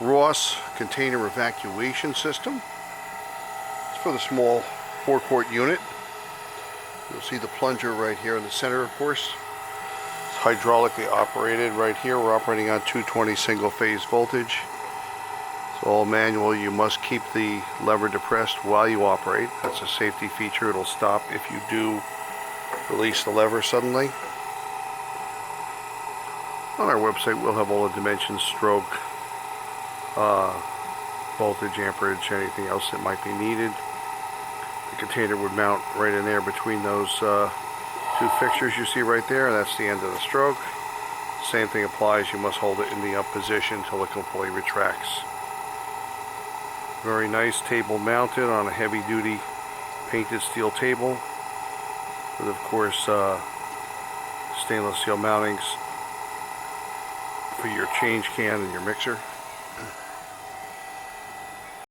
Ross container evacuation system. It's for the small 4-quart unit. You'll see the plunger right here in the center, of course. It's hydraulically operated right here. We're operating on 220 single phase voltage. It's all manual. You must keep the lever depressed while you operate. That's a safety feature. It'll stop if you do release the lever suddenly. On our website we'll have all the dimensions, stroke, voltage, amperage, anything else that might be needed. The container would mount right in there between those two fixtures you see right there. That's the end of the stroke. Same thing applies. You must hold it in the up position until it completely retracts. Very nice table mounted on a heavy duty painted steel table with, of course, stainless steel mountings for your change can and your mixer.